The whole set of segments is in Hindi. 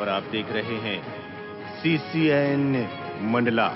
और आप देख रहे हैं CCN मंडला।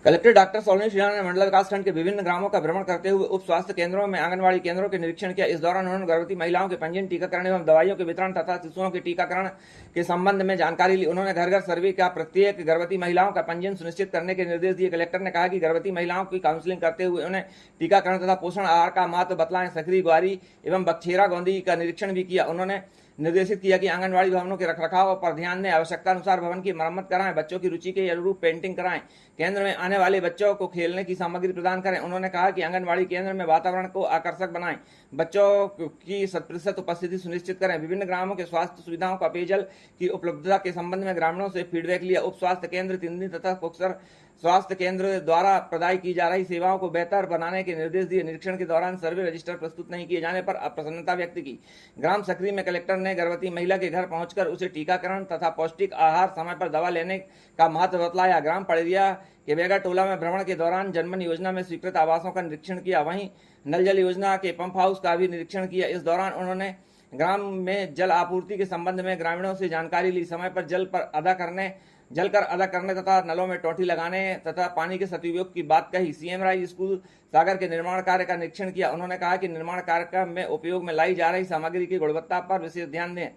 कलेक्टर डॉक्टर सलोनी श्रीराम ने मंडला विकासखंड के विभिन्न ग्रामों का भ्रमण करते हुए उप स्वास्थ्य केंद्रों में आंगनबाड़ी केंद्रों के निरीक्षण किया। इस दौरान उन्होंने गर्भवती महिलाओं के पंजीयन, टीकाकरण एवं दवाइयों के वितरण तथा शिशुओं के टीकाकरण के संबंध में जानकारी ली। उन्होंने घर घर सर्वे का प्रत्येक गर्भवती महिलाओं का पंजीयन सुनिश्चित करने के निर्देश दिए। कलेक्टर ने कहा कि गर्भवती महिलाओं की काउंसलिंग करते हुए उन्हें टीकाकरण तथा पोषण आहार का महत्व बतलाएं। सकरी, ग्वारी एवं बखेरा गोंदी का निरीक्षण भी किया। उन्होंने निर्देशित किया कि आंगनबाड़ी भवनों के रखरखाव पर ध्यान दें, आवश्यकता अनुसार भवन की मरम्मत कराएं, बच्चों की रुचि के अनुरूप पेंटिंग कराएं, केंद्र में आने वाले बच्चों को खेलने की सामग्री प्रदान करें। उन्होंने कहा कि आंगनबाड़ी केंद्र में वातावरण को आकर्षक बनाएं, बच्चों की 100% उपस्थिति सुनिश्चित करें। विभिन्न ग्रामों के स्वास्थ्य सुविधाओं का पेयजल की उपलब्धता के संबंध में ग्रामीणों से फीडबैक लिया। उप स्वास्थ्य केंद्र, तिंदी तथा कोक्सर स्वास्थ्य केंद्र द्वारा प्रदाय की जा रही सेवाओं को बेहतर बनाने के निर्देश दिए। निरीक्षण के दौरान सर्वे रजिस्टर प्रस्तुत नहीं किए जाने पर अप्रसन्नता व्यक्त की। ग्राम सकरी में कलेक्टर ने गर्भवती महिला के घर पहुंचकर उसे टीकाकरण तथा पौष्टिक आहार, समय पर दवा लेने का महत्व बतलाया। ग्राम पड़ेरिया के बेगा टोला में भ्रमण के दौरान जनमन योजना में स्वीकृत आवासों का निरीक्षण किया। वहीं नल जल योजना के पंप हाउस का भी निरीक्षण किया। इस दौरान उन्होंने ग्राम में जल आपूर्ति के संबंध में ग्रामीणों से जानकारी ली। समय पर जल कर अदा करने तथा नलों में टोटी लगाने तथा पानी के सदुपयोग की बात कही। CM राय स्कूल सागर के निर्माण कार्य का निरीक्षण किया। उन्होंने कहा कि निर्माण कार्य में उपयोग में लाई जा रही सामग्री की गुणवत्ता पर विशेष ध्यान दें।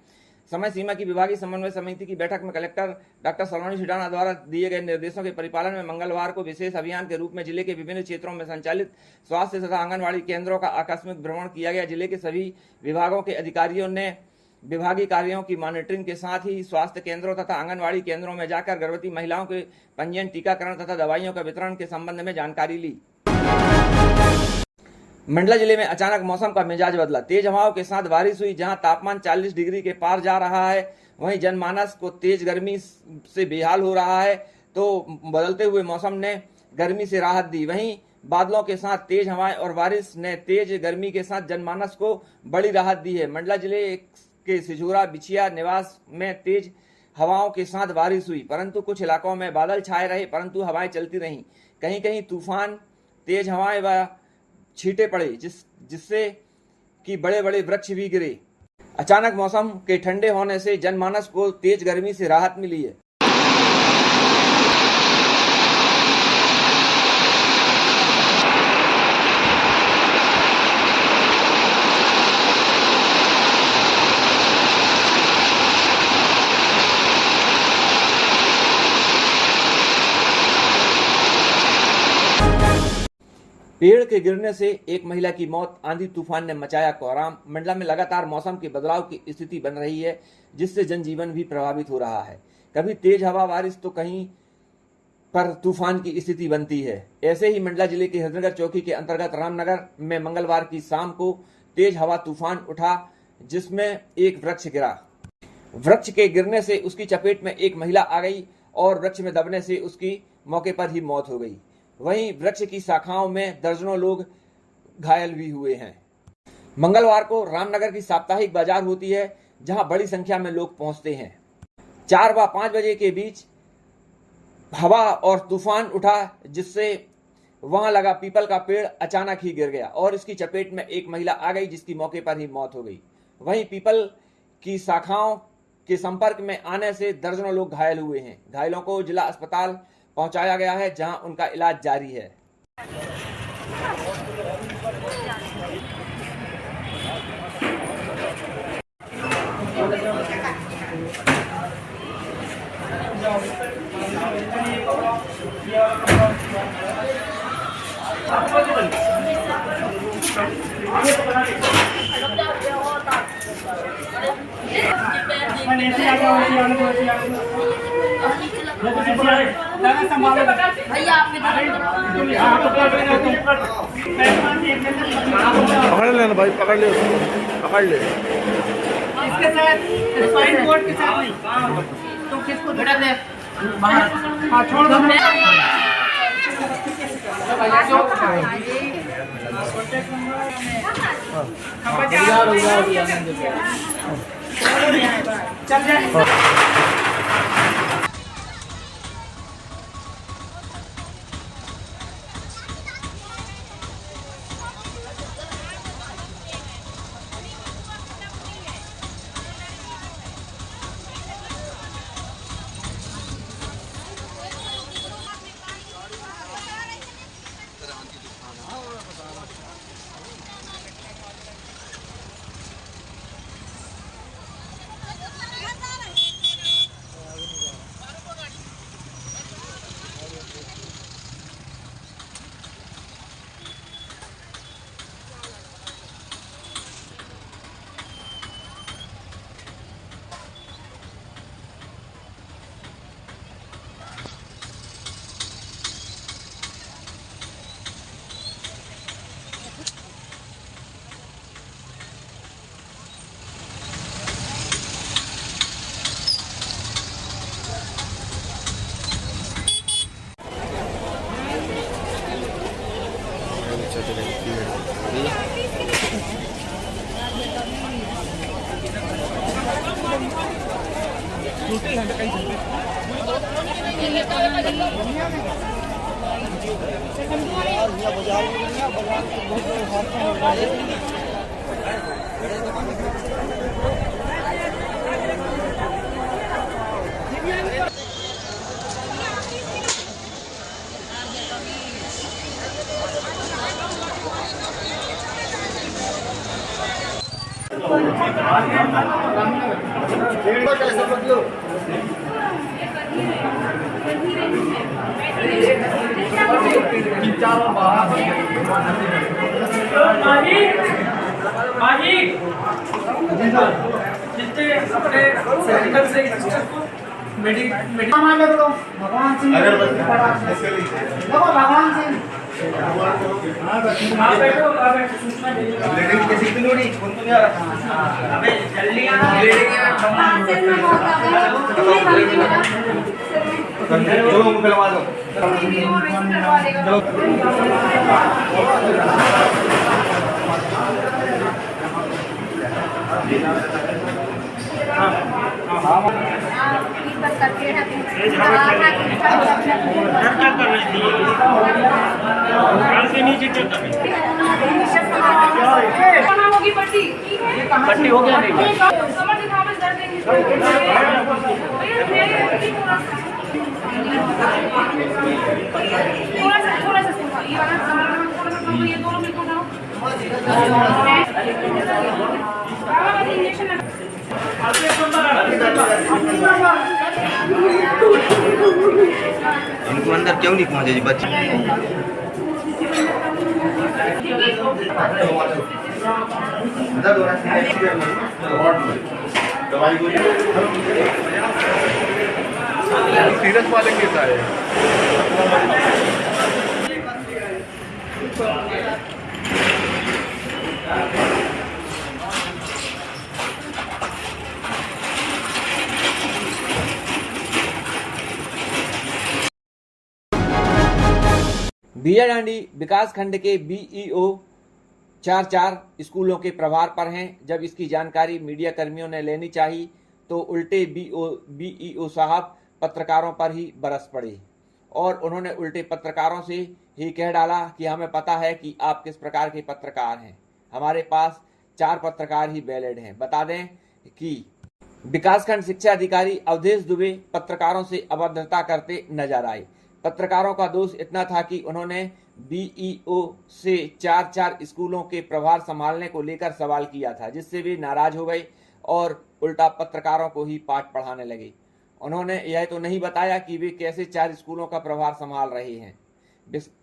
समय सीमा की विभागीय समन्वय समिति की बैठक में कलेक्टर डॉक्टर सलोनी श्रीराम द्वारा दिए गए निर्देशों के परिपालन में मंगलवार को विशेष अभियान के रूप में जिले के विभिन्न क्षेत्रों में संचालित स्वास्थ्य तथा आंगनबाड़ी केंद्रों का आकस्मिक भ्रमण किया गया। जिले के सभी विभागों के अधिकारियों ने विभागीय कार्यों की मॉनिटरिंग के साथ ही स्वास्थ्य केंद्रों तथा आंगनबाड़ी केंद्रों में जाकर गर्भवती महिलाओं के पंजीयन, टीकाकरण तथा दवाइयों का वितरण के संबंध में जानकारी ली। मंडला जिले में अचानक मौसम का मिजाज बदला। तेज हवाओं के साथ बारिश हुई। जहां तापमान 40 डिग्री के पार जा रहा है, वहीं जनमानस को तेज गर्मी से बेहाल हो रहा है। तो बदलते हुए मौसम ने गर्मी से राहत दी। वहीं बादलों के साथ तेज हवाएं और बारिश ने तेज गर्मी के साथ जनमानस को बड़ी राहत दी है। मंडला जिले के सिजोरा बिछिया निवास में तेज हवाओं के साथ बारिश हुई, परंतु कुछ इलाकों में बादल छाए रहे, परंतु हवाएं चलती रहीं। कहीं कहीं तूफान, तेज हवाएं व छींटे पड़े, जिससे कि बड़े बड़े वृक्ष भी गिरे। अचानक मौसम के ठंडे होने से जनमानस को तेज गर्मी से राहत मिली है। पेड़ के गिरने से एक महिला की मौत, आंधी तूफान ने मचाया कोहराम। मंडला में लगातार मौसम के बदलाव की स्थिति बन रही है, जिससे जनजीवन भी प्रभावित हो रहा है। कभी तेज हवा, बारिश तो कहीं पर तूफान की स्थिति बनती है। ऐसे ही मंडला जिले के हरिनगर चौकी के अंतर्गत रामनगर में मंगलवार की शाम को तेज हवा तूफान उठा, जिसमें एक वृक्ष गिरा। वृक्ष के गिरने से उसकी चपेट में एक महिला आ गई और वृक्ष में दबने से उसकी मौके पर ही मौत हो गई। वहीं वृक्ष की शाखाओं में दर्जनों लोग घायल भी हुए हैं। मंगलवार को रामनगर की साप्ताहिक बाजार होती है, जहां बड़ी संख्या में लोग पहुंचते हैं। 4 व 5 बजे के बीच हवा और तूफान उठा, जिससे वहां लगा पीपल का पेड़ अचानक ही गिर गया और इसकी चपेट में एक महिला आ गई, जिसकी मौके पर ही मौत हो गई। वहीं पीपल की शाखाओं के संपर्क में आने से दर्जनों लोग घायल हुए हैं। घायलों को जिला अस्पताल पहुंचाया गया है, जहां उनका इलाज जारी है। पकड़ लेना भाई, पकड़ ले उसको, पकड़ ले। इसके साथ स्पाइन बोर्ड के साथ नहीं तो किसको झटक दे बाहर। हाँ छोड़ दो। चल जाए। भगवान सिंह भगवान सिंह पट्टी हो गया नहीं समझ दर्द देंगे थोड़ा सा ये वाला ये दोनों बिल्कुल इंजेक्शन इनको अंदर क्यों नहीं पहुंचे जी बच्चे? सीरज वाले केस आए। बीजाडांडी विकास खंड के बीईओ 4 स्कूलों के प्रभार पर हैं। जब इसकी जानकारी मीडिया कर्मियों ने लेनी चाहिए तो उल्टे बीईओ साहब पत्रकारों पर ही बरस पड़े और उन्होंने उल्टे पत्रकारों से ही कह डाला कि हमें पता है कि आप किस प्रकार के पत्रकार हैं, हमारे पास 4 पत्रकार ही वैलिड हैं। बता दें कि विकासखंड शिक्षा अधिकारी अवधेश दुबे पत्रकारों से अभद्रता करते नजर आए। पत्रकारों का दोष इतना था कि उन्होंने बीईओ से 4 स्कूलों के प्रभार संभालने को लेकर सवाल किया था, जिससे वे नाराज हो गए और उल्टा पत्रकारों को ही पाठ पढ़ाने लगे। उन्होंने यह तो नहीं बताया कि वे कैसे 4 स्कूलों का प्रभार संभाल रहे हैं।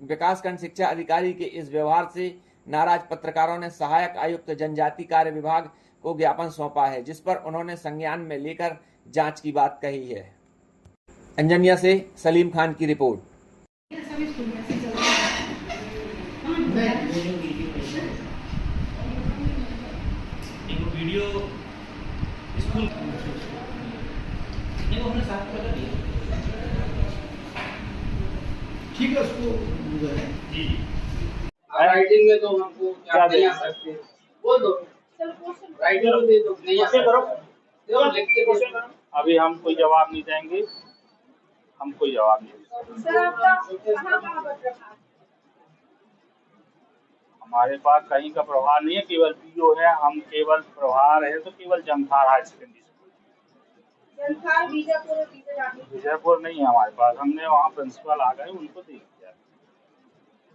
विकासखंड शिक्षा अधिकारी के इस व्यवहार से नाराज पत्रकारों ने सहायक आयुक्त जनजाति कार्य विभाग को ज्ञापन सौंपा है, जिस पर उन्होंने संज्ञान में लेकर जांच की बात कही है। अंजनिया से सलीम खान की रिपोर्ट। वीडियो स्कूल हमने साथ में कर दिया। ठीक है उसको जी राइटिंग में तो हमको क्या दे सकते हैं, बोल दो राइटिंग में दे दो, नहीं ऐसे करो देखो लिख के क्वेश्चन करो। अभी हम कोई जवाब नहीं देंगे, हम कोई जवाब नहीं देंगे। सर आपका कहाँ पर रखा? हमारे पास कहीं का प्रभार नहीं है, केवल पीओ है। हम केवल प्रभार है तो केवल जमथार हाई सेकेंडरी स्कूल। जमथार बीजापुर और विजयपुर नहीं है हमारे पास। हमने वहाँ प्रिंसिपल आ गए, उनको दे दिया।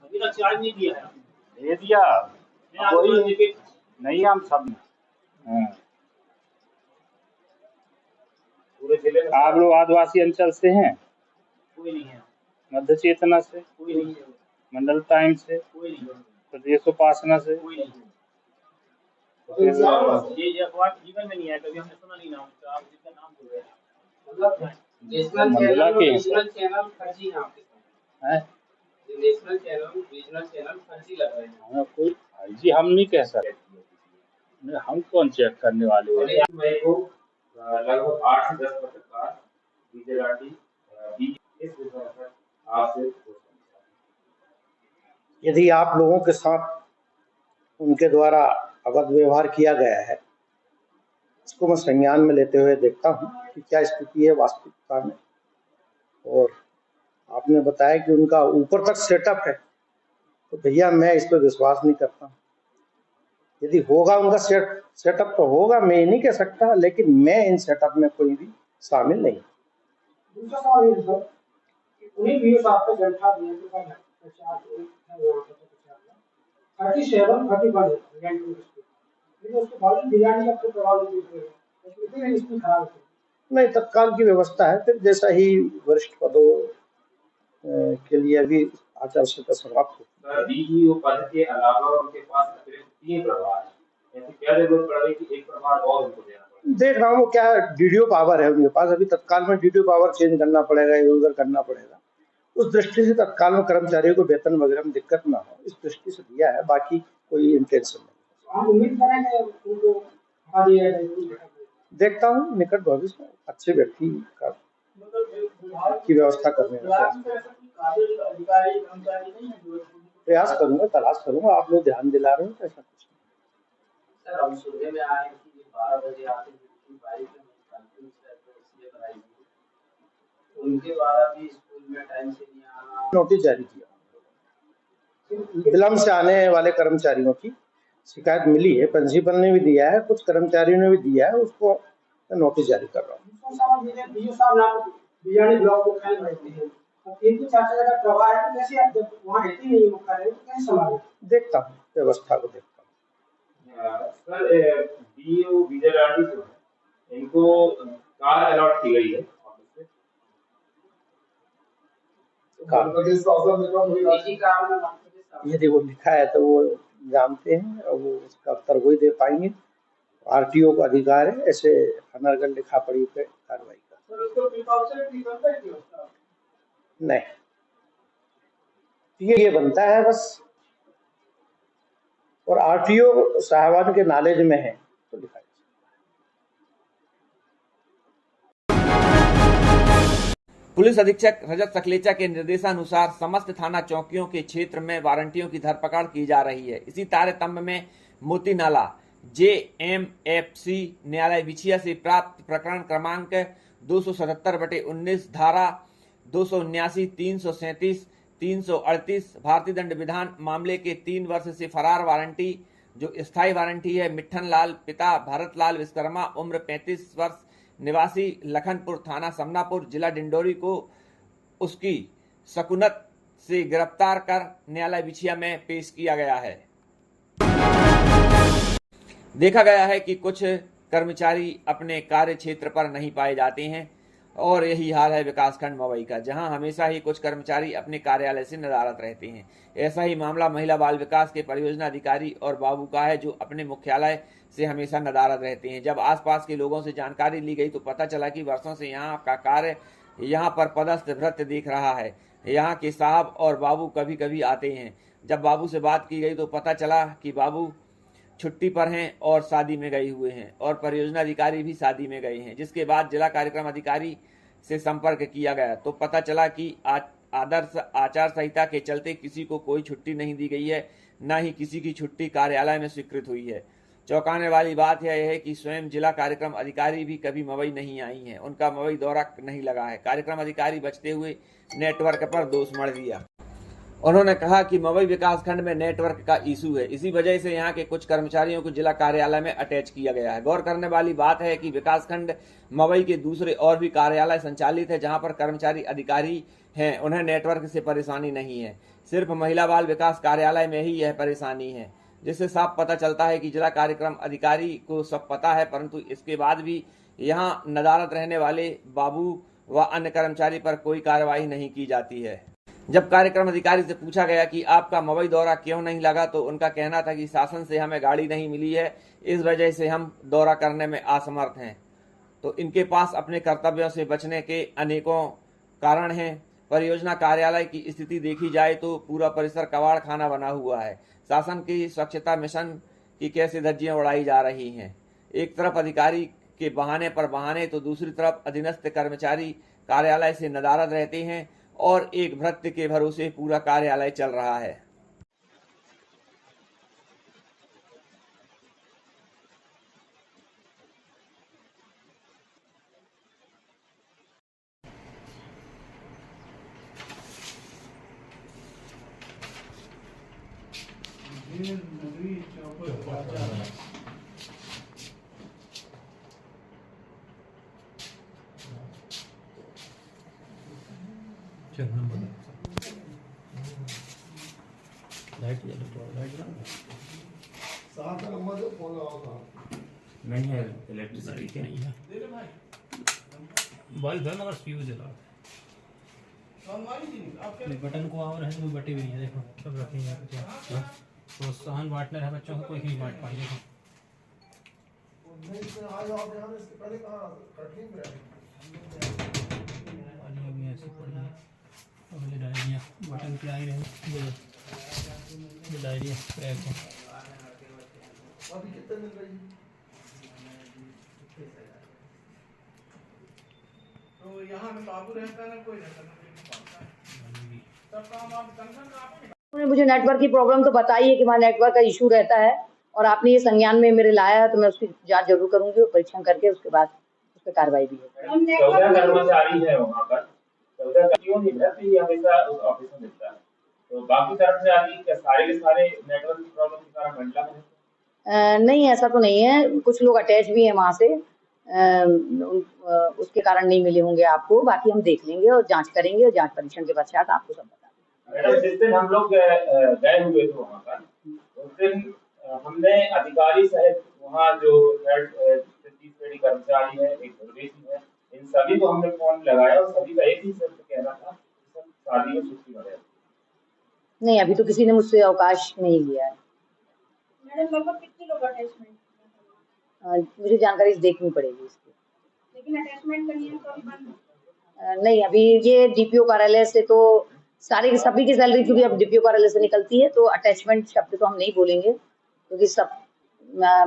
अभी तक चार्ज नहीं दिया है, दे दिया वही नहीं, हम सब पूरे जिले में। आप लोग आदिवासी अंचल से हैं? कोई नहीं है। मध्य चेतना से? कोई नहीं है। मंडल टाइम से? कोई नहीं है। प्रदेशोपासना से? कोई नहीं है। ये अखबार जीवन में नहीं है, कभी हमने सुना नहीं नाम का। आप जिसका नाम बोल रहे हैं नेशनल चैनल फर्जी नाम है, नेशनल चैनल रीजनल चैनल फर्जी लग रहे हैं। कोई फर्जी हम नहीं कह सकते, हम कौन चेक करने वाले हैं? लगभग 8 से 10 पत्रकार बीजेडांडी इस विषय पर आपसे यदि आप लोगों के साथ उनके द्वारा अवैध व्यवहार किया गया है इसको मैं संज्ञान में लेते हुए देखता हूँ कि क्या स्थिति है वास्तविकता में। और आपने बताया कि उनका ऊपर तक सेटअप है, तो भैया मैं इस पर विश्वास नहीं करता। यदि होगा उनका सेटअप तो होगा, मैं ये नहीं कह सकता, लेकिन मैं इन सेटअप में कोई भी शामिल नहीं। दूसरा सवाल ये सर, उन्हीं वीडियो साहब का जनता दिया तो का 37-31 लेकिन उसके बाद बिरयानी का तो प्रभाव नहीं दिख रहा है, इतनी इसमें खराब है। नहीं, तत्काल की व्यवस्था है, फिर जैसा ही वरिष्ठ पदों के लिए अभी आचार संहिता समाप्त हो। डीईओ पद के अलावा उनके पास अतिरिक्त 3 प्रभार है, ऐसी क्या जरूरत पड़ रही कि एक प्रभार और उनको देना पड़े? देख रहा हूँ क्या डीडीओ पावर है उनके पास, अभी तत्काल में डीडीओ पावर चेंज करना पड़ेगा, इधर उधर करना पड़ेगा। उस दृष्टि से तत्काल में कर्मचारियों को वेतन वगैरह में दिक्कत ना हो, इस दृष्टि से दिया है, बाकी कोई इंटेंशन नहीं। हम उम्मीद करेंगे उनको हटा दिया जाए। देखता हूँ निकट भविष्य में अच्छे व्यक्ति का की व्यवस्था करने का प्रयास करूंगा, तलाश करूंगा। आप लोग ध्यान दिला रहे हो तो ऐसा कुछ नहीं। सर हम सुनने में आए कि 12 बजे आके बाइक उनके द्वारा भी स्कूल में टाइम से नहीं आना, नोटिस जारी किया। विलम्ब से आने वाले कर्मचारियों की शिकायत मिली है, प्रिंसिपल ने भी दिया है, कुछ कर्मचारियों ने भी दिया है, उसको नोटिस जारी कर रहा हूँ। बिरयानी ब्लॉक को खाली रहती है, तो 3-4 जगह प्रवाह है, तो कैसे आप जब वहाँ रहती नहीं मुख्य कार्य तो कैसे संभालें? देखता हूँ, व्यवस्था को देखता हूँ। सर डीईओ विजय रानी जो है इनको कार अलॉट की गई है यदि वो लिखा है तो वो जानते हैं और वो उसका उत्तर वही दे पाएंगे। आरटीओ को अधिकार है ऐसे अनर्गल लिखा पड़ी पे कार्रवाई का। नहीं, ये बनता है बस, और आरटीओ साहबान के नॉलेज में है तो लिखा। पुलिस अधीक्षक रजत सकलेचा के निर्देशानुसार समस्त थाना चौकियों के क्षेत्र में वारंटियों की धरपकड़ की जा रही है। इसी तारतम्य में मोती नाला JMFC न्यायालय बिछिया से प्राप्त प्रकरण क्रमांक 277/19 धारा 279, 337, 338 भारतीय दंड विधान मामले के 3 वर्ष से फरार वारंटी जो स्थायी वारंटी है मिट्ठन लाल पिता भरत लाल विश्वकर्मा उम्र 35 वर्ष निवासी लखनपुर थाना समनापुर जिला डिंडोरी को उसकी शकुनत से गिरफ्तार कर न्यायालय बिछिया में पेश किया गया है। देखा गया है कि कुछ कर्मचारी अपने कार्य क्षेत्र पर नहीं पाए जाते हैं और यही हाल है विकासखंड मवई का, जहां हमेशा ही कुछ कर्मचारी अपने कार्यालय से नदारद रहते हैं। ऐसा ही मामला महिला बाल विकास के परियोजना अधिकारी और बाबू का है, जो अपने मुख्यालय से हमेशा नदारद रहते हैं। जब आसपास के लोगों से जानकारी ली गई तो पता चला कि वर्षों से यहाँ का कार्य यहाँ पर पदस्थ भृत्य दिख रहा है। यहाँ के साहब और बाबू कभी कभी आते हैं। जब बाबू से बात की गई तो पता चला कि बाबू छुट्टी पर हैं और शादी में गए हुए हैं और परियोजना अधिकारी भी शादी में गए हैं। जिसके बाद जिला कार्यक्रम अधिकारी से संपर्क किया गया तो पता चला कि आदर्श आचार संहिता के चलते किसी को कोई छुट्टी नहीं दी गई है, न ही किसी की छुट्टी कार्यालय में स्वीकृत हुई है। चौंकाने वाली बात यह है कि स्वयं जिला कार्यक्रम अधिकारी भी कभी मवई नहीं आई हैं, उनका मवई दौरा नहीं लगा है। कार्यक्रम अधिकारी बचते हुए नेटवर्क पर दोष मढ़ दिया। उन्होंने कहा कि मवई विकासखंड में नेटवर्क का इशू है, इसी वजह से यहाँ के कुछ कर्मचारियों को जिला कार्यालय में अटैच किया गया है। गौर करने वाली बात है कि विकासखंड मवई के दूसरे और भी कार्यालय संचालित है जहाँ पर कर्मचारी अधिकारी हैं, उन्हें नेटवर्क से परेशानी नहीं है। सिर्फ महिला बाल विकास कार्यालय में ही यह परेशानी है, जिससे साफ पता चलता है कि जिला कार्यक्रम अधिकारी को सब पता है, परंतु इसके बाद भी यहाँ नदारद रहने वाले बाबू व अन्य कर्मचारी पर कोई कार्रवाई नहीं की जाती है। जब कार्यक्रम अधिकारी से पूछा गया कि आपका मवई दौरा क्यों नहीं लगा तो उनका कहना था कि शासन से हमें गाड़ी नहीं मिली है, इस वजह से हम दौरा करने में असमर्थ हैं। तो इनके पास अपने कर्तव्यों से बचने के अनेकों कारण हैं। परियोजना कार्यालय की स्थिति देखी जाए तो पूरा परिसर कबाड़ खाना बना हुआ है। शासन की स्वच्छता मिशन की कैसे धज्जियां उड़ाई जा रही हैं। एक तरफ अधिकारी के बहाने पर बहाने तो दूसरी तरफ अधीनस्थ कर्मचारी कार्यालय से नदारद रहते हैं और एक भृत्य के भरोसे पूरा कार्यालय चल रहा है। नहीं है इलेक्ट्रिसिटी के बल्ब है मगर फ्यूज जला बटन को और है तो बटे भी नहीं है। देखो सब रखे हैं यहाँ पे। प्रोत्साहन बांटना है बच्चों को, कोई नहीं बांट पाएंगे। अभी ऐसी पड़ी है और ये डायरिया बटन पे आई रहे, ये डायरिया क्रैक है। अभी कितने मिल रही है? तो यहाँ में बाबू रहता है ना, कोई रहता है, सब काम आप कंसर्न आप। मुझे नेटवर्क की प्रॉब्लम तो बताई है कि वहाँ नेटवर्क का इशू रहता है और आपने ये संज्ञान में मेरे लाया है, तो मैं उसकी जांच जरूर करूंगी और परीक्षण करके उसके बाद उस पर कार्रवाई भी होगी। 14 कर्मचारी है वहाँ पर, 14 क्यों नहीं रहती, ये हमेशा उस ऑफिस में मिलता है। तो बाकी कर्मचारी क्या सारे के सारे नेटवर्क की प्रॉब्लम के कारण मंडला में? नहीं, ऐसा तो नहीं है, कुछ लोग अटैच भी हैं वहाँ से, उसके कारण नहीं मिले होंगे आपको। बाकी हम देख लेंगे और जांच करेंगे और जांच परीक्षण के पश्चात आपको सब बता देंगे। मैडम जिस दिन हम लोग गए हुए थे वहाँ पर, उस दिन हमने अधिकारी सहित वहाँ जो हेड श्रेणी कर्मचारी है, एक दरवेशी है, इन सभी को हमने फोन लगाया और सभी का एक ही शब्द कहना था कि सब शादी में छुट्टी वगैरह। नहीं, अभी तो किसी ने मुझसे अवकाश नहीं लिया है। मैडम लगभग कितने लोग अटैचमेंट? मुझे जानकारी देखनी पड़ेगी इसकी। लेकिन अटैचमेंट का नियम कभी बंद? नहीं, अभी ये डीपीओ कार्यालय से तो सारे सभी की सैलरी क्योंकि अब डीपीओ कार्यालय से निकलती है, तो अटैचमेंट शब्द तो हम नहीं बोलेंगे क्योंकि सब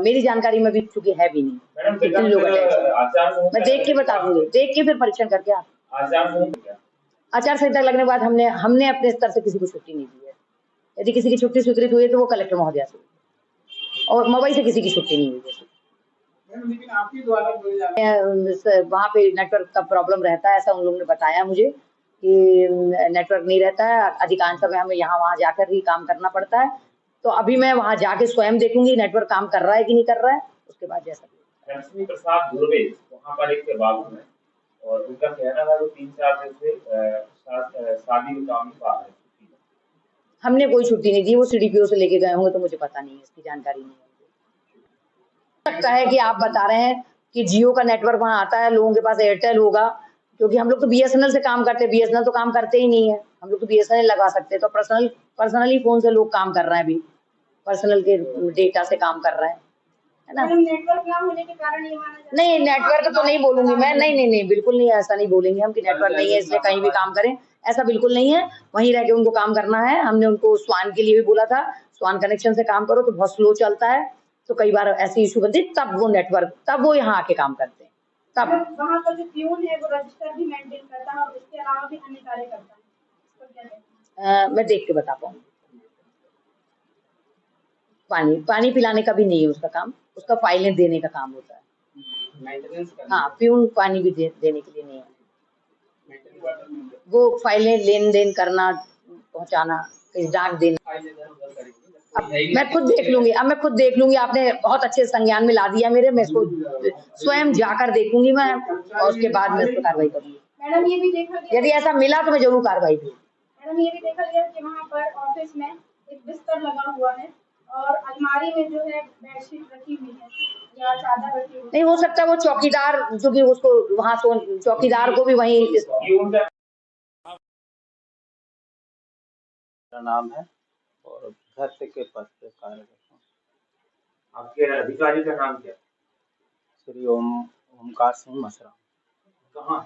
मेरी जानकारी में भी चूंकि है भी नहीं कितने लोग अटैच। मैं देख के बता दूंगी, देख के फिर परीक्षण करके आप। आचार संहिता लगने के बाद हमने अपने स्तर से किसी को छुट्टी नहीं दी है। यदि किसी की छुट्टी स्वीकृत हुई है तो वो कलेक्टर महोदया से, और मवई से किसी की छुट्टी नहीं हुई है। लेकिन आपके द्वारा वहाँ पे नेटवर्क का प्रॉब्लम रहता है, ऐसा उन लोगों ने बताया मुझे कि नेटवर्क नहीं रहता है, अधिकांश समय हमें यहाँ वहाँ जाकर ही काम करना पड़ता है। तो अभी मैं वहाँ जाके स्वयं देखूंगी नेटवर्क काम कर रहा है कि नहीं कर रहा है, उसके बाद जैसा। लक्ष्मी प्रसाद धुर्वे वहाँ पर एक बाबू है और उनका कहना था वो 3-4 दिन से शादी में काम बाहर है। हमने कोई छुट्टी नहीं दी, वो सीडीपीओ से लेके गए होंगे तो मुझे पता नहीं है, इसकी जानकारी नहीं है। लगता है कि आप बता रहे हैं कि जियो का नेटवर्क वहाँ आता है, लोगों के पास एयरटेल होगा, क्योंकि हम लोग तो बीएसएनएल से काम करते हैं, बीएसएनएल तो काम करते ही नहीं है, हम लोग तो बीएसएनएल लगा सकते हैं। तो पर्सनली फोन से लोग काम कर रहे हैं, अभी पर्सनल के डेटा से काम कर रहे हैं, है ना। नेटवर्क ना होने के कारण ये माना जाता है? नहीं, नेटवर्क तो नहीं बोलूंगी मैं, नहीं, बिल्कुल नहीं, ऐसा नहीं बोलेंगे हम कि नेटवर्क नहीं है इसलिए कहीं भी काम करें, ऐसा बिल्कुल नहीं है। वहीं रह के उनको काम करना है। हमने उनको स्वान के लिए भी बोला था, स्वान कनेक्शन से काम करो तो बहुत स्लो चलता है, तो कई बार ऐसी इशू बनती, तब वो नेटवर्क, तब वो यहाँ आके काम करते हैं। तब वहाँ का जो प्यून है वो रजिस्टर भी मेंटेन करता है और इसके अलावा भी अन्य कार्य करता है, तो क्या कहते हैं? मैं देख के बता पाऊंगी। पानी पिलाने का भी नहीं है उसका काम, उसका फाइलें देने का काम होता है। हाँ, प्यून पानी भी देने के लिए नहीं है, वो फाइलें लेन देन करना, पहुंचाना, डाक देना। अब मैं खुद देख लूंगी, आपने बहुत अच्छे संज्ञान में ला दिया मेरे, मैं इसको स्वयं जाकर देखूंगी मैं और उसके बाद मैं इस पर कार्रवाई करूंगी। मैडम ये भी देखा गया, यदि ऐसा मिला तो मैं जरूर कार्रवाई करूंगी। मैडम ये भी देखा गया कि वहाँ पर ऑफिस में एक बिस्तर लगा हुआ है और अलमारी में जो है बेडशीट रखी हुई है या चादर रखी हुई है। नहीं हो सकता वो चौकीदार, जो कि उसको वहाँ चौकीदार को भी वहीं। नाम है और घर के पद पे कार्य करता हूँ। आपके अधिकारी का नाम क्या? श्री ओमकार सिंह मसरा। कहाँ?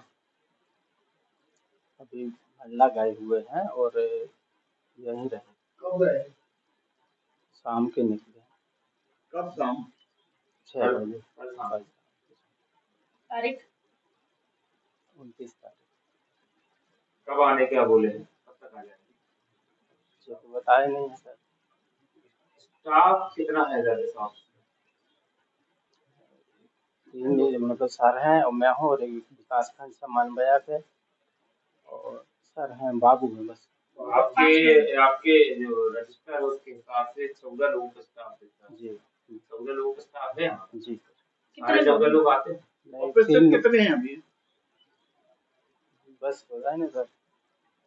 अभी मंडला गए हुए हैं और यहीं रहे। कब गए? शाम के निकले। कब शाम? 6 बजे। तारीख 29 तारीख। कब आने क्या बोले हैं? कब तक आ जाएंगे? तो बताए नहीं है सर। स्टाफ कितना है ज़्यादा साहब? 3 मतलब सर हैं और मैं हूँ और एक विकासखंड समन्वयक है और सर हैं बाबू हैं बस। आपके जो रजिस्टर है उसके हिसाब से 14 लोगों का स्टाफ है। जी 14 लोगों का स्टाफ है जी। सारे 14 लोग आते हैं? ऑपरेशन कितने हैं अभी? बस हो जाए ना सर।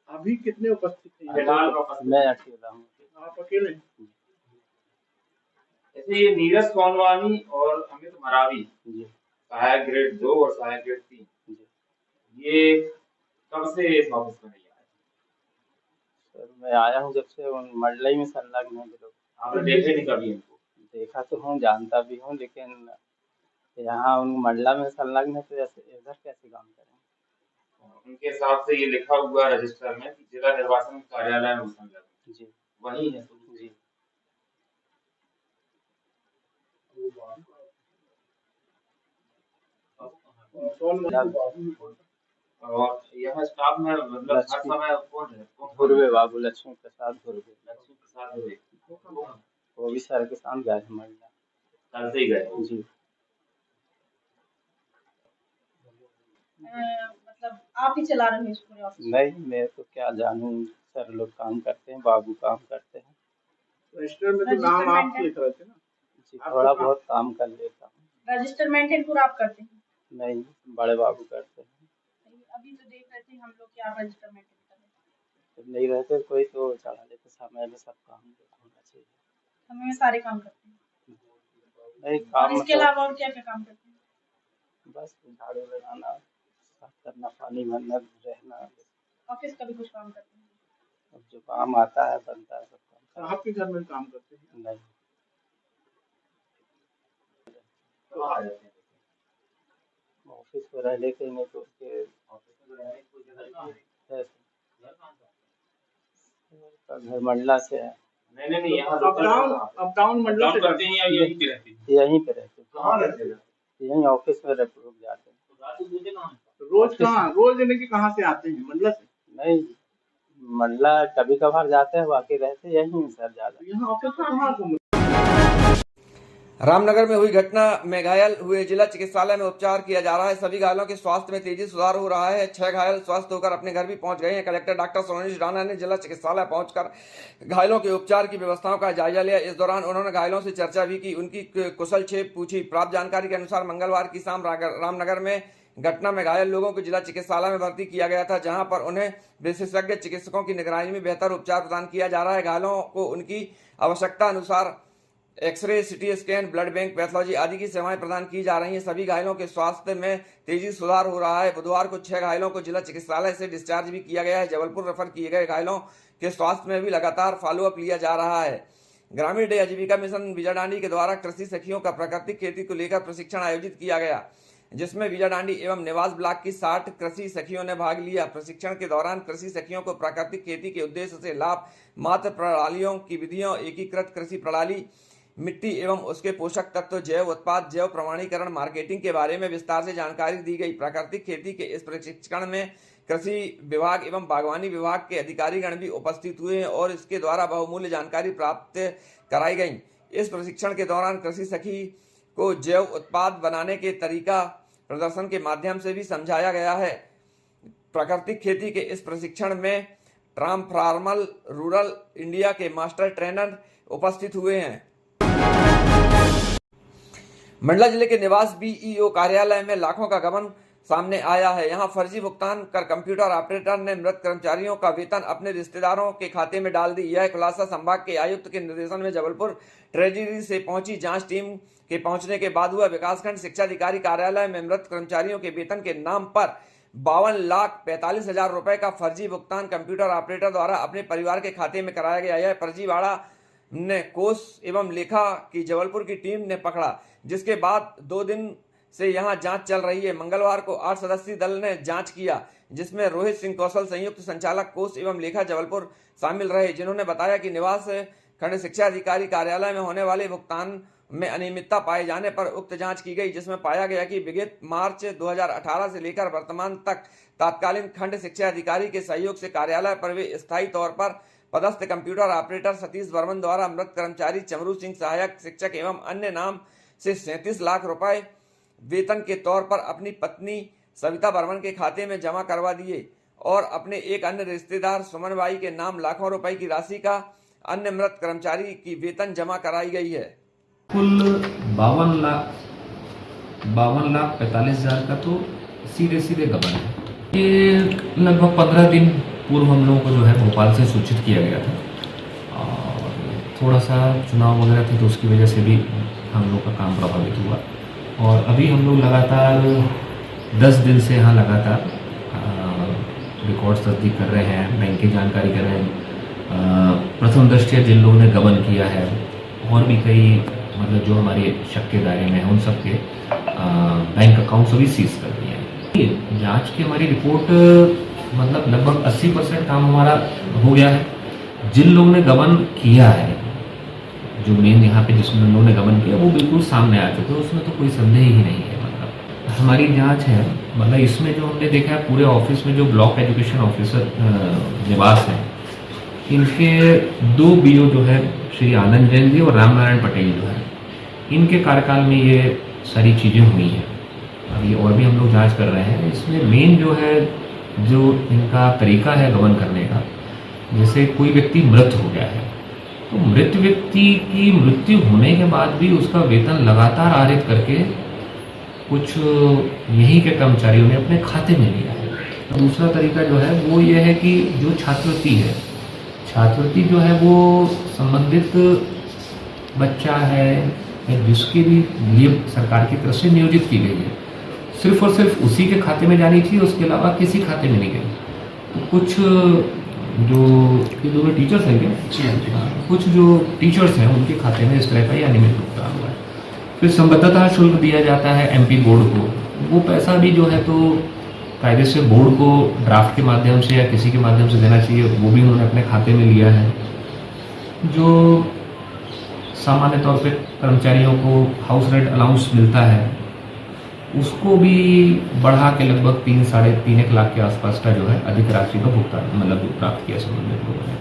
अभी कितने उपस्थित हैं? फिलहाल मैं अकेला हूँ। आप अकेले? ऐसे ये नीरज सोनवानी और अमित मरावी, जी सहायक ग्रेड 2 और सहायक ग्रेड 3, जी ये कब से इस ऑफिस में नहीं आए? सर मैं आया हूँ जब से उन मंडलई में संलग्न है जो लोग। आपने देखे नहीं कभी इनको? देखा तो हूँ, जानता भी हूँ, लेकिन यहाँ उन मंडला में संलग्न है तो ऐसे इधर कैसे काम करें? उनके हिसाब से ये लिखा हुआ है रजिस्टर में कि जिला निर्वाचन कार्यालय में संलग्न। जी वही है जी। और यहाँ स्टाफ में मतलब हर समय कौन है? धुर्वे बाबू, लक्ष्मी प्रसाद धुर्वे। लक्ष्मी प्रसाद धुर्वे वो भी सर के साथ गए थे मंडला। कल से ही गए? जी। मतलब आप ही चला रहे हैं इस पूरे ऑफिस? नहीं, मैं तो क्या जानूं, सर लोग काम करते हैं, बाबू काम करते हैं। रजिस्टर में तो नाम आप लिख रहे थे ना? जी, थोड़ा बहुत काम कर लेता हूँ। रजिस्टर मेंटेन पूरा आप करते हैं? नहीं, बड़े बाबू करते हैं। अभी तो देख रहे थे हम लोग कि आप रजिस्टर मेंटेन कर रहे हैं। जब नहीं रहते कोई तो चढ़ा लेते, समय में सब काम होना चाहिए। समय में सारे काम करते हैं? नहीं, काम इसके अलावा और क्या क्या काम करते हैं? बस झाड़ू लगाना, साफ करना, पानी भरना, रहना। ऑफिस का भी कुछ काम करते हैं? अब जो काम आता है बनता है सब काम। आपके घर में काम करते हैं? नहीं। तो आ जाते हैं ऑफिस में रह लेते नहीं तो उसके ऑफिस में रहने की कोई जगह नहीं है। घर मंडला से है। नहीं यहाँ अप डाउन मंडला से करते हैं या यहीं पे रहते हैं? यहीं पे रहते हैं। कहाँ रहते हैं? यहीं ऑफिस में रुक जाते हैं। रोज यानी कि कहाँ से आते हैं? मंडला से? नहीं, मंडला कभी कभार जाते हैं, बाकी रहते यहीं सर ज्यादा। यहाँ ऑफिस कहाँ? रामनगर में हुई घटना में घायल हुए जिला चिकित्सालय में उपचार किया जा रहा है। सभी घायलों के स्वास्थ्य में तेजी सुधार हो रहा है। 6 घायल स्वस्थ होकर अपने घर भी पहुंच गए हैं। कलेक्टर डॉक्टर सोनीश राणा ने जिला चिकित्सालय पहुंचकर घायलों के उपचार की व्यवस्थाओं का जायजा लिया। इस दौरान उन्होंने घायलों से चर्चा भी की, उनकी कुशलक्षेम पूछी। प्राप्त जानकारी के अनुसार मंगलवार की शाम रामनगर में घटना में घायल लोगों को जिला चिकित्सालय में भर्ती किया गया था, जहां पर उन्हें विशेषज्ञ चिकित्सकों की निगरानी में बेहतर उपचार प्रदान किया जा रहा है। घायलों को उनकी आवश्यकता अनुसार X-ray, CT scan, blood bank, pathology आदि की सेवाएं प्रदान की जा रही हैं। सभी घायलों के स्वास्थ्य में तेजी सुधार हो रहा है। बुधवार को 6 घायलों को जिला चिकित्सालय से डिस्चार्ज भी किया गया है। जबलपुर रेफर किए गए घायलों के स्वास्थ्य में भी लगातार फॉलोअप लिया जा रहा है। ग्रामीण आजीविका मिशन विजयडांडी के द्वारा कृषि सखियों का प्राकृतिक खेती को लेकर प्रशिक्षण आयोजित किया गया, जिसमें विजयडांडी एवं निवास ब्लॉक की 60 कृषि सखियों ने भाग लिया। प्रशिक्षण के दौरान कृषि सखियों को प्राकृतिक खेती के उद्देश्य से लाभ, मात्र प्रणालियों की विधियों, एकीकृत कृषि प्रणाली, मिट्टी एवं उसके पोषक तत्व, जैव उत्पाद, जैव प्रमाणीकरण, मार्केटिंग के बारे में विस्तार से जानकारी दी गई। प्राकृतिक खेती के इस प्रशिक्षण में कृषि विभाग एवं बागवानी विभाग के अधिकारीगण भी उपस्थित हुए हैं और इसके द्वारा बहुमूल्य जानकारी प्राप्त कराई गई। इस प्रशिक्षण के दौरान कृषि सखी को जैव उत्पाद बनाने के तरीका प्रदर्शन के माध्यम से भी समझाया गया है। प्राकृतिक खेती के इस प्रशिक्षण में ट्रांसफॉर्मल रूरल इंडिया के मास्टर ट्रेनर उपस्थित हुए हैं। मंडला जिले के निवास बीईओ कार्यालय में लाखों का गबन सामने आया है। यहां फर्जी भुगतान कर कंप्यूटर ऑपरेटर ने मृत कर्मचारियों का वेतन अपने रिश्तेदारों के खाते में डाल दी। यह खुलासा संभाग के आयुक्त के निर्देशन में जबलपुर ट्रेजरी से पहुंची जांच टीम के पहुंचने के बाद हुआ। विकासखंड शिक्षा अधिकारी कार्यालय में मृत कर्मचारियों के वेतन के नाम पर 52,45,000 रुपए का फर्जी भुगतान कंप्यूटर ऑपरेटर द्वारा अपने परिवार के खाते में कराया गया। यह फर्जीवाड़ा ने कोष एवं लेखा की जबलपुर की टीम ने पकड़ा, जिसके बाद 2 दिन से यहां जांच चल रही है। मंगलवार को 8 सदस्यीय दल ने जांच किया, जिसमें रोहित सिंह कौशल, संयुक्त संचालक कोष एवं लेखा जबलपुर शामिल रहे, जिन्होंने बताया कि निवास खंड शिक्षा अधिकारी कार्यालय में होने वाले भुगतान में अनियमितता पाए जाने पर उक्त जांच की गई, जिसमें पाया गया कि विगत मार्च 2018 से लेकर वर्तमान तक तत्कालीन खंड शिक्षा अधिकारी के सहयोग से कार्यालय पर वे स्थायी तौर पर पदस्थ कंप्यूटर ऑपरेटर सतीश बर्मन द्वारा मृत कर्मचारी चमरू सिंह, सहायक शिक्षक एवं अन्य नाम से 37 लाख रुपए वेतन के तौर पर अपनी पत्नी सविता बर्मन के खाते में जमा करवा दिए और अपने एक अन्य रिश्तेदार सुमन बाई के नाम लाखों रुपए की राशि का अन्य मृत कर्मचारी की वेतन जमा कराई गई है। कुल 52,45,000 का तो सीधे गबन है। ये लगभग 15 दिन पूर्व हम लोगों को जो है भोपाल से सूचित किया गया था और थोड़ा सा चुनाव वगैरह थे तो उसकी वजह से भी हम लोग का काम प्रभावित हुआ। और अभी हम लोग लगातार 10 दिन से यहाँ लगातार रिकॉर्ड्स तस्दीक कर रहे हैं, बैंक की जानकारी कर रहे हैं। प्रथम दृष्टया जिन लोगों ने गबन किया है और भी कई मतलब जो हमारे शक के दायरे में है उन सब के बैंक अकाउंट सभी सीज कर दिए हैं। जांच की हमारी रिपोर्ट मतलब लगभग 80% काम हमारा हो गया है। जिन लोगों ने गबन किया है, जो मेन यहाँ पे जिसमें लोगों ने गबन किया वो बिल्कुल सामने आ चुके, उसमें तो कोई संदेह ही नहीं है। मतलब हमारी जांच है, मतलब इसमें जो हमने देखा है पूरे ऑफिस में जो ब्लॉक एजुकेशन ऑफिसर निवास है, इनके 2 BO जो है श्री आनंद जैन जी और राम नारायण पटेल जो है, इनके कार्यकाल में ये सारी चीज़ें हुई हैं। अभी और भी हम लोग जांच कर रहे हैं। इसमें मेन जो है जो इनका तरीका है गबन करने का, जैसे कोई व्यक्ति मृत हो गया है तो मृत व्यक्ति की मृत्यु होने के बाद भी उसका वेतन लगातार आरित करके कुछ यहीं के कर्मचारियों ने अपने खाते में लिया है। तो दूसरा तरीका जो है वो ये है कि जो छात्रवृत्ति है, छात्रवृत्ति जो है वो संबंधित बच्चा है जिसके भी लिए सरकार की तरफ से नियोजित की गई है, सिर्फ और सिर्फ उसी के खाते में जानी चाहिए, उसके अलावा किसी खाते में नहीं गई। तो कुछ जो ये दोनों टीचर्स हैं क्या, कुछ जो टीचर्स हैं उनके खाते में इस तरह का अनियमित भुगतान हुआ है। फिर संबद्धता शुल्क दिया जाता है MP बोर्ड को, वो पैसा भी जो है तो कायदे से बोर्ड को ड्राफ्ट के माध्यम से या किसी के माध्यम से देना चाहिए, वो भी उन्होंने अपने खाते में लिया है। जो सामान्य तौर पे कर्मचारियों को हाउस रेंट अलाउंस मिलता है उसको भी बढ़ा के लगभग 3-3.5 लाख के आसपास का जो है अधिक राशि का भुगतान मतलब प्राप्त किया संबंधित लोगों ने।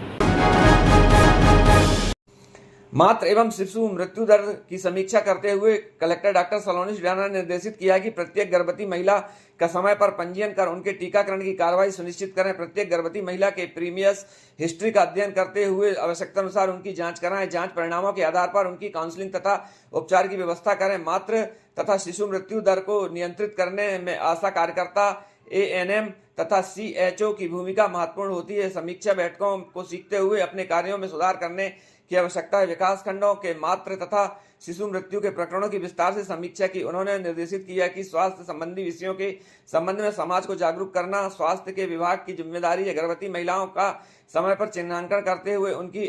मातृ एवं शिशु मृत्यु दर की समीक्षा करते हुए कलेक्टर डॉक्टर सलोनी राणा ने निर्देशित किया कि प्रत्येक गर्भवती महिला का समय पर पंजीयन कर उनके टीकाकरण की कार्रवाई सुनिश्चित करें। प्रत्येक गर्भवती महिला के प्रीवियस हिस्ट्री का अध्ययन करते हुए आवश्यकता अनुसार उनकी जांच कराएं। जांच परिणामों के आधार पर उनकी काउंसलिंग तथा उपचार की व्यवस्था करें। मातृ तथा शिशु मृत्यु दर को नियंत्रित करने में आशा कार्यकर्ता, ANM तथा CHO की भूमिका महत्वपूर्ण होती है। समीक्षा बैठकों को सीखते हुए अपने कार्यों में सुधार करने की आवश्यकता है। विकास खंडों के मातृ तथा शिशु मृत्यु के प्रकरणों की विस्तार से समीक्षा की। उन्होंने निर्देशित किया कि स्वास्थ्य संबंधी विषयों के संबंध में समाज को जागरूक करना स्वास्थ्य के विभाग की जिम्मेदारी है। गर्भवती महिलाओं का समय पर चिन्हांकन करते हुए उनकी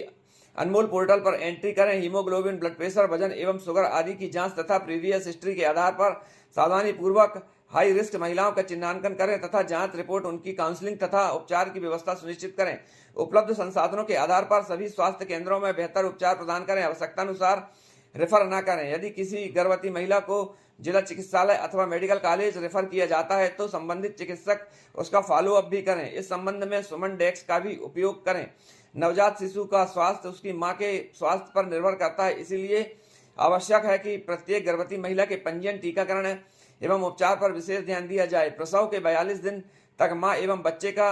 अनमोल पोर्टल पर एंट्री करें। हीमोग्लोबिन, ब्लड प्रेशर, वजन एवं शुगर आदि की जांच तथा प्रीवियस हिस्ट्री के आधार पर सावधानी पूर्वक हाई रिस्क महिलाओं का चिन्हांकन करें तथा जांच रिपोर्ट उनकी काउंसलिंग तथा उपचार की व्यवस्था सुनिश्चित करें। उपलब्ध संसाधनों के आधार पर सभी स्वास्थ्य केंद्रों में बेहतर उपचार प्रदान करें। आवश्यकता अनुसार रेफर न करें। यदि किसी गर्भवती महिला को जिला चिकित्सालय अथवा मेडिकल कॉलेज रेफर किया जाता है तो संबंधित चिकित्सक उसका फॉलोअप भी करें। इस संबंध में सुमन डेस्क का भी उपयोग करें। नवजात शिशु का स्वास्थ्य उसकी मां के स्वास्थ्य पर निर्भर करता है, इसीलिए आवश्यक है कि प्रत्येक गर्भवती महिला के पंजीयन, टीकाकरण एवं उपचार पर विशेष ध्यान दिया जाए। प्रसव के 42 दिन तक मां एवं बच्चे का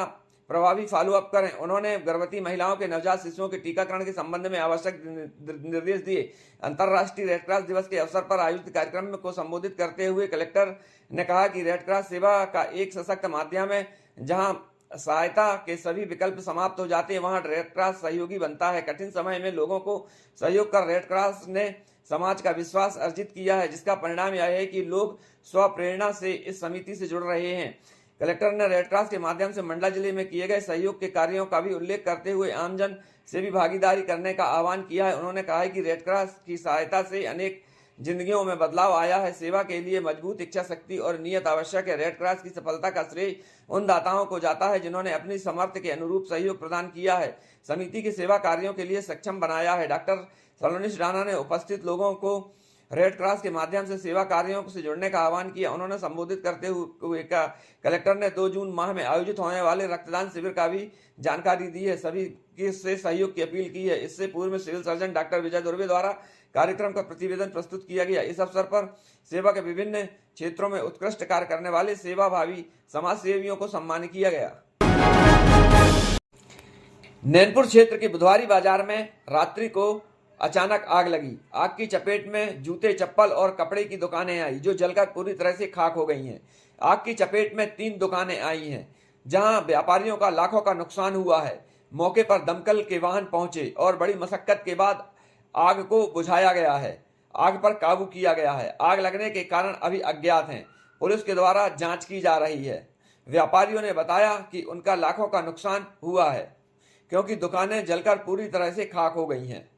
प्रभावी फॉलोअप करें। उन्होंने गर्भवती महिलाओं के नवजात शिशुओं के टीकाकरण के संबंध में आवश्यक निर्देश दिए। अंतर्राष्ट्रीय रेड क्रॉस दिवस के अवसर पर आयोजित कार्यक्रम को संबोधित करते हुए कलेक्टर ने कहा कि रेड क्रॉस सेवा का एक सशक्त माध्यम है। जहां सहायता के सभी विकल्प समाप्त हो जाते हैं वहां रेड क्रॉस सहयोगी बनता है। कठिन समय में लोगों को सहयोग कर रेड क्रॉस ने समाज का विश्वास अर्जित किया है, जिसका परिणाम यह है कि लोग स्वप्रेरणा से इस समिति से जुड़ रहे हैं। कलेक्टर ने रेड क्रॉस के माध्यम से मंडला जिले में किए गए सहयोग के कार्यों का भी उल्लेख करते हुए आमजन से भी भागीदारी करने का आह्वान किया है। उन्होंने कहा है कि रेड क्रॉस की सहायता से अनेक जिंदगियों में बदलाव आया है। सेवा के लिए मजबूत इच्छा शक्ति और नियत आवश्यक है। रेड क्रॉस की सफलता का श्रेय उन दाताओं को जाता है जिन्होंने अपनी सामर्थ्य के अनुरूप सहयोग प्रदान किया है, समिति के सेवा कार्यों के लिए सक्षम बनाया है। डॉक्टर सलोनी राणा ने उपस्थित लोगों को रेड क्रॉस के माध्यम से सेवा कार्यों से जुड़ने का आह्वान किया। उन्होंने संबोधित करते हुए कलेक्टर ने 2 जून माह में आयोजित होने वाले रक्तदान शिविर का भी जानकारी दी है, सभी से सहयोग की अपील की है। इससे पूर्व में सिविल सर्जन डॉक्टर विजय दुर्वे द्वारा कार्यक्रम का प्रतिवेदन प्रस्तुत किया गया। इस अवसर पर सेवा के विभिन्न क्षेत्रों में उत्कृष्ट कार्य करने वाले सेवाभावी समाज सेवियों को सम्मानित किया गया। नैनपुर क्षेत्र के बुधवारी बाजार में रात्रि को अचानक आग लगी। आग की चपेट में जूते, चप्पल और कपड़े की दुकानें आई, जो जलकर पूरी तरह से खाक हो गई हैं। आग की चपेट में 3 दुकानें आई हैं, जहां व्यापारियों का लाखों का नुकसान हुआ है। मौके पर दमकल के वाहन पहुंचे और बड़ी मशक्कत के बाद आग को बुझाया गया है, आग पर काबू किया गया है। आग लगने के कारण अभी अज्ञात हैं। पुलिस के द्वारा जांच की जा रही है। व्यापारियों ने बताया कि उनका लाखों का नुकसान हुआ है क्योंकि दुकानें जलकर पूरी तरह से खाक हो गई हैं।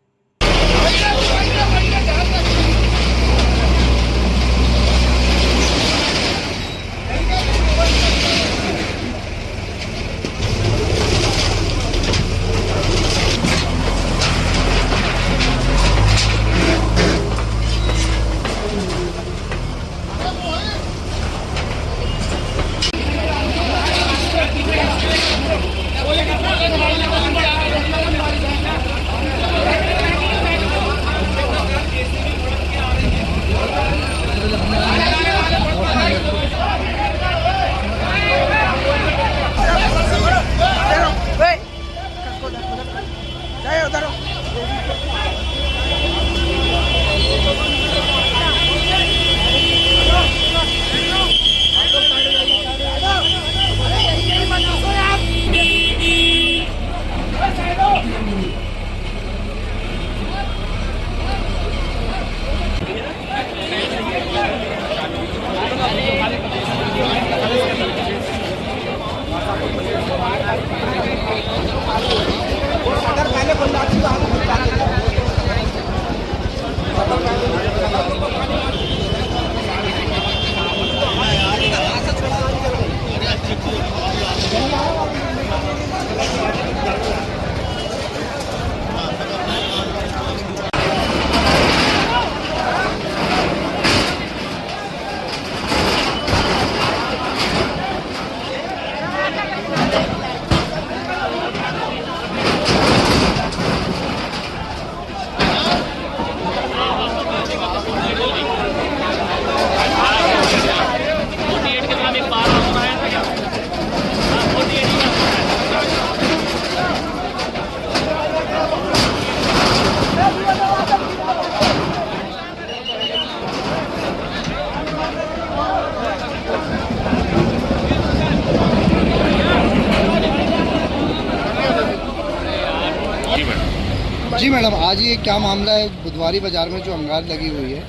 जी मैडम, आज ये क्या मामला है बुधवारी बाजार में जो अंगार लगी हुई है?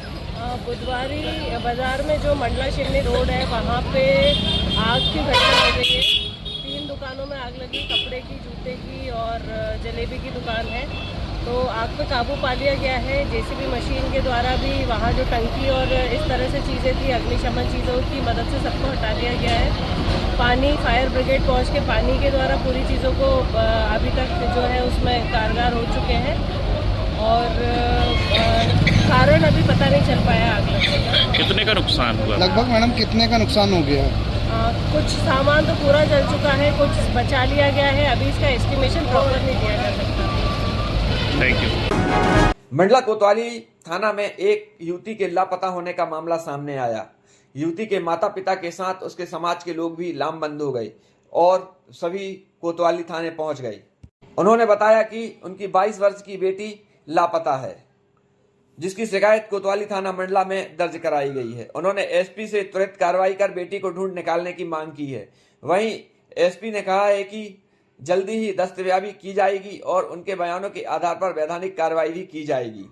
बुधवारी बाजार में जो मंडला शिवनी रोड है वहाँ पे आग की घटना हो गई है। 3 दुकानों में आग लगी, कपड़े की, जूते की और जलेबी की दुकान है। तो आग पे काबू पा लिया गया है। जेसीबी मशीन के द्वारा भी वहाँ जो टंकी और इस तरह से चीज़ें थी, अग्निशमन चीज़ों की मदद से सबको हटा दिया गया है। पानी, फायर ब्रिगेड पहुँच के पानी के द्वारा पूरी चीज़ों को अभी तक जो है उसमें कारगर हो चुके हैं और कारण अभी पता नहीं चल पाया आग लगने का। कितने का नुकसान हुआ? लगभग मैडम कितने का नुकसान हो गया? कुछ सामान तो पूरा जल चुका है, कुछ बचा लिया गया है। अभी इसका एस्टिमेशन प्रॉपर नहीं दिया जा सकता। Thank you. मंडला कोतवाली थाना में एक युवती के लापता होने का मामला सामने आया। युवती के माता पिता के साथ उसके समाज के लोग भी लामबंद हो गए और सभी कोतवाली थाने पहुंच गए। उन्होंने बताया कि उनकी 22 वर्ष की बेटी लापता है, जिसकी शिकायत कोतवाली थाना मंडला में दर्ज कराई गई है। उन्होंने एसपी से त्वरित कार्रवाई कर बेटी को ढूंढ निकालने की मांग की है। वहीं एसपी ने कहा है कि जल्दी ही दस्तयाबी की जाएगी और उनके बयानों के आधार पर वैधानिक कार्रवाई भी की जाएगी।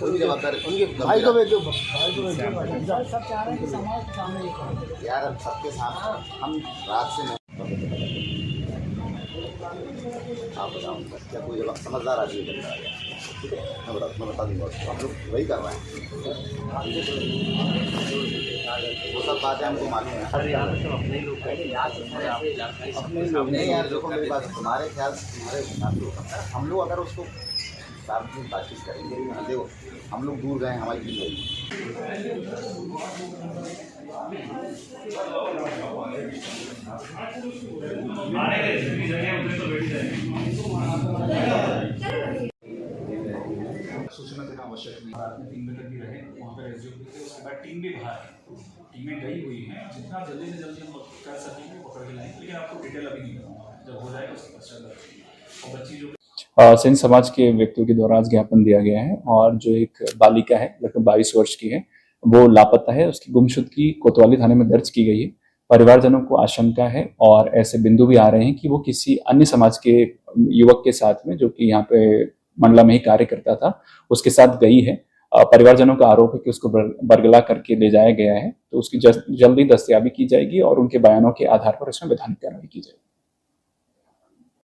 कोई भी जवाबदार उनके भाई को भेजो, भाई को भेजो। सब चाह रहे हैं कि समाज के सामने ये करो यार, अब सबके साथ हम रात से आप बताओ क्या कोई समझदार आदमी करता है? ठीक है, मैं बता दूँगा उसको, हम लोग वही कर रहे हैं। वो सब बातें हमको मालूम है। नहीं यार देखो मेरी बात, तुम्हारे ख्याल से तुम्हारे हिसाब से हो सकता है, हम लोग अगर उसको सार्वजनिक बातचीत करेंगे, देखो हम लोग दूर गए, हमारी चीज़ होगी। सूचना देना आवश्यक नहीं। रात में 3 बजे तक भी रहे वहाँ पर एसडीओ थे, उसके बाद टीम भी बाहर है, टीमें गई हुई हैं, जितना जल्दी से जल्दी हम कर सकेंगे पकड़ के लाएंगे, लेकिन आपको डिटेल अभी नहीं बताऊँगा, जब हो जाएगा उसके पश्चात और बच्ची जो सिंध समाज के व्यक्तियों के द्वारा आज ज्ञापन दिया गया है और जो एक बालिका है लगभग 22 वर्ष की है वो लापता है। उसकी गुमशुदगी कोतवाली थाने में दर्ज की गई है। परिवारजनों को आशंका है और ऐसे बिंदु भी आ रहे हैं कि वो किसी अन्य समाज के युवक के साथ में, जो कि यहाँ पे मंडला में ही कार्य करता था, उसके साथ गई है। परिवारजनों का आरोप है कि उसको बरगला करके ले जाया गया है, तो उसकी जल्दी दस्तयाबी की जाएगी और उनके बयानों के आधार पर उसमें वैधानिक कार्रवाई की जाएगी।